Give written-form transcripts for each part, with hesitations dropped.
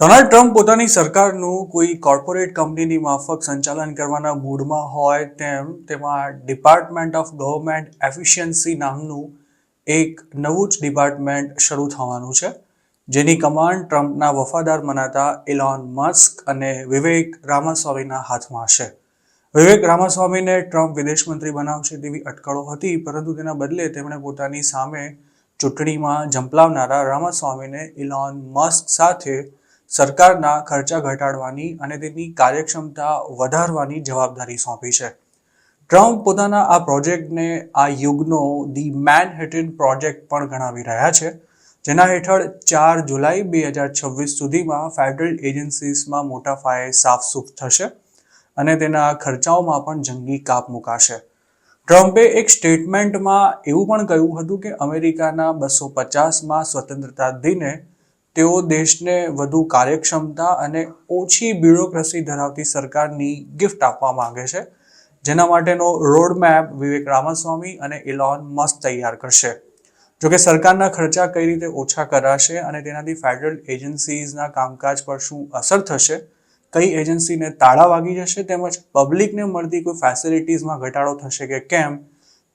Donald Trump પોતાની સરકારનું કોઈ કોર્પોરેટ કંપનીની માફક સંચાલન કરવાના મૂડમાં હોય તેમાં ડિપાર્ટમેન્ટ ઓફ ગવર્મેન્ટ એફિશિયન્સી નામનું એક નવું જ ડિપાર્ટમેન્ટ શરૂ થવાનું છે, જેની કમાન્ડ ટ્રમ્પના વફાદાર મનાતા ઇલોન મસ્ક અને વિવેક રામાસ્વામીના હાથમાં હશે. વિવેક રામાસ્વામીને ટ્રમ્પ વિદેશ મંત્રી બનાવશે તેવી અટકળો હતી, પરંતુ તેના બદલે તેમણે પોતાની સામે ચૂંટણીમાં ઝંપલાવનારા રામાસ્વામીને ઇલોન મસ્ક સાથે સરકારના ખર્ચા ઘટાડવાની અને તેની કાર્યક્ષમતા વધારવાની જવાબદારી સોંપી છે. ટ્રમ્પ પોતાના આ પ્રોજેક્ટને આ યુગનો ધી મેનહેટન પ્રોજેક્ટ પણ ગણાવી રહ્યા છે, જેના હેઠળ 4 જુલાઈ 2026 સુધીમાં ફેડરલ એજન્સીસમાં મોટા પાયે સાફસૂફ થશે અને તેના ખર્ચાઓમાં પણ જંગી કાપ મુકાશે. ટ્રમ્પે એક સ્ટેટમેન્ટમાં એવું પણ કહ્યું હતું કે અમેરિકાના 250માં સ્વતંત્રતા દિને તેઓ દેશને વધુ કાર્યક્ષમતા અને ઓછી બ્યુરોક્રેસી ધરાવતી સરકારની ગિફ્ટ આપવા માંગે છે, જેના માટેનો રોડમેપ વિવેક રામાસ્વામી અને ઇલોન મસ્ક તૈયાર કરશે. જોકે સરકારના ખર્ચા કઈ રીતે ઓછા કરાશે અને તેનાથી ફેડરલ એજન્સીઝના કામકાજ પર શું અસર થશે, કઈ એજન્સીને તાળા વાગી જશે, તેમજ પબ્લિકને મળતી કોઈ ફેસિલિટીઝમાં ઘટાડો થશે કે કેમ,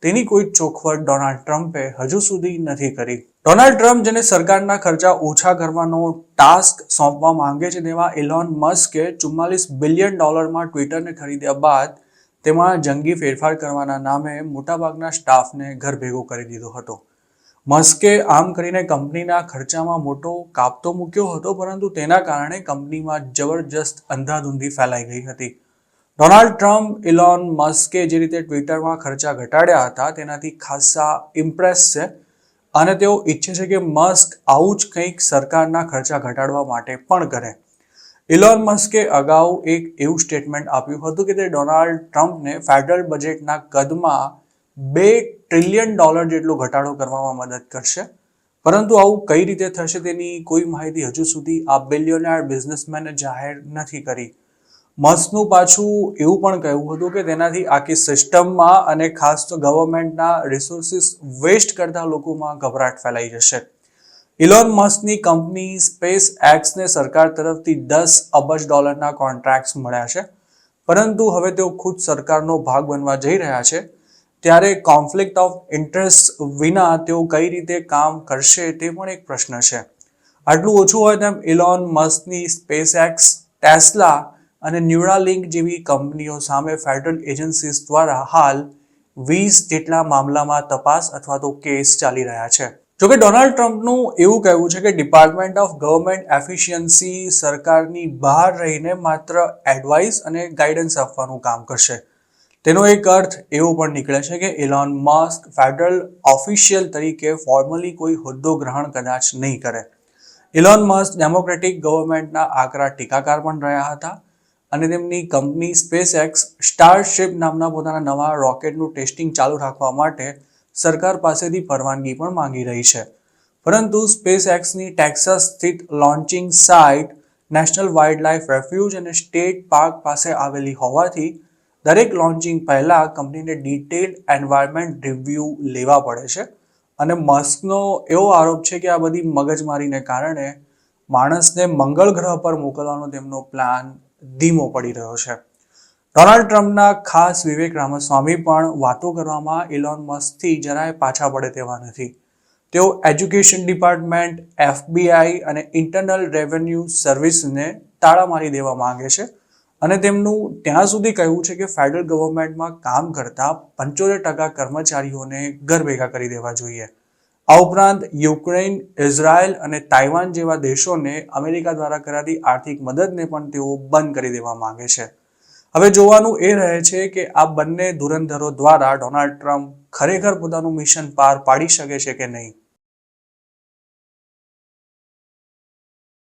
તેની કોઈ ચોખવટ ડોનાલ્ડ ટ્રમ્પે હજુ સુધી નથી કરી. ડોનાલ્ડ ટ્રમ્પ જેને સરકારના ખર્ચા ઓછા કરવાનો ટાસ્ક સોંપવા માંગે છે, તેમાં ઇલોન મસ્કે $44 બિલિયન ટ્વિટરને ખરીદ્યા બાદ તેમાં જંગી ફેરફાર કરવાના નામે મોટાભાગના સ્ટાફને ઘર ભેગો કરી દીધો હતો. મસ્કે આમ કરીને કંપનીના ખર્ચામાં મોટો કાપ તો મૂક્યો હતો, પરંતુ તેના કારણે કંપનીમાં જબરજસ્ત અંધાધૂંધી ફેલાઈ ગઈ હતી. ડોનાલ્ડ ટ્રમ્પ ઇલોન મસ્કે જે રીતે ટ્વિટરમાં ખર્ચા ઘટાડ્યા હતા તેનાથી ખાસ્સા ઇમ્પ્રેસ છે અને તેઓ ઈચ્છે છે કે મસ્ક આવું જ કંઈક સરકારના ખર્ચા ઘટાડવા માટે પણ કરે. ઇલોન મસ્કે અગાઉ એક એવું સ્ટેટમેન્ટ આપ્યું હતું કે તે ડોનાલ્ડ ટ્રમ્પને ફેડરલ બજેટના કદમાં $2 ટ્રિલિયન જેટલો ઘટાડો કરવામાં મદદ કરશે, પરંતુ આવું કઈ રીતે થશે તેની કોઈ માહિતી હજુ સુધી આ બિલિયોનેર બિઝનેસમેને જાહેર નથી કરી. મસ્કનું પાછું એવું પણ કહ્યું હતું કે તેનાથી આખી સિસ્ટમમાં અને ખાસ તો ગવર્મેન્ટના રિસોર્સિસ વેસ્ટ કરતા લોકોમાં ગભરાટ ફેલાઈ જશે. ઇલોન મસ્કની કંપની સ્પેસ એક્સને સરકાર તરફથી $10 અબજ કોન્ટ્રાક્ટ્સ મળ્યા છે, પરંતુ હવે તેઓ ખુદ સરકારનો ભાગ બનવા જઈ રહ્યા છે, ત્યારે કોન્ફ્લિક્ટ ઓફ ઇન્ટરેસ્ટ વિના તેઓ કઈ રીતે કામ કરશે તે પણ એક પ્રશ્ન છે. આટલું ઓછું હોય તેમ ઇલોન મસ્કની સ્પેસ એક્સ, ટેસ્લા અને ન્યુરાલિંક જેવી કંપનીઓ સામે ફેડરલ એજન્સીસ દ્વારા હાલ 20 જેટલા મામલામાં તપાસ અથવા તો કેસ ચાલી રહ્યા છે. જોકે ડોનાલ્ડ ટ્રમ્પનું એવું કહેવું છે કે ડિપાર્ટમેન્ટ ઓફ ગવર્મેન્ટ એફિશિયન્સી સરકારની બહાર રહીને માત્ર એડવાઇસ અને ગાઈડન્સ આપવાનું કામ કરશે. તેનો એક અર્થ એવો પણ નીકળે છે કે ઇલોન મસ્ક ફેડરલ ઓફિશિયલ તરીકે ફોર્મલી કોઈ હોદ્દો ગ્રહણ કદાચ નહીં કરે. ઇલોન મસ્ક ડેમોક્રેટિક ગવર્મેન્ટના આકરા ટીકાકાર પણ રહ્યા હતા અને તેમની કંપની સ્પેસ એક્સ સ્ટારશિપ નામના પોતાના નવા રોકેટનું ટેસ્ટિંગ ચાલુ રાખવા માટે સરકાર પાસેથી પરવાનગી પણ માંગી રહી છે. પરંતુ સ્પેસ એક્સની ટેક્સાસ સ્થિત લોન્ચિંગ સાઇટ નેશનલ વાઇલ્ડલાઇફ રેફ્યુજ અને સ્ટેટ પાર્ક પાસે આવેલી હોવાથી દરેક લોન્ચિંગ પહેલા કંપનીને ડિટેલ્ડ એન્વાયરમેન્ટ રિવ્યૂ લેવા પડે છે અને મસ્કનો એવો આરોપ છે કે આ બધી મગજમારીને કારણે માણસને મંગળ ગ્રહ પર મોકલવાનો તેમનો પ્લાન ધીમો પડી રહ્યો છે. ડોનાલ્ડ ટ્રમ્પના ખાસ વિવેક રામાસ્વામી પણ વાતો કરવામાં ઇલોન મસ્કથી જરાય પાછા પડે તેવા નથી. તેઓ એજ્યુકેશન ડિપાર્ટમેન્ટ, FBI અને ઇન્ટરનલ રેવન્યુ સર્વિસને તાળા મારી દેવા માંગે છે અને તેમનું ત્યાં સુધી કહેવું છે કે ફેડરલ ગવર્મેન્ટમાં કામ કરતા 75% કર્મચારીઓને ઘર ભેગા કરી દેવા જોઈએ. આ ઉપરાંત યુક્રેન, ઇઝરાયલ અને તાઇવાન જેવા દેશોને અમેરિકા દ્વારા કરાતી આર્થિક મદદને પણ તેઓ બંધ કરી દેવા માંગે છે. હવે જોવાનું એ રહે છે કે આ બંને ધુરંધરો દ્વારા ડોનાલ્ડ ટ્રમ્પ ખરેખર પોતાનું મિશન પાર પાડી શકે છે કે નહીં.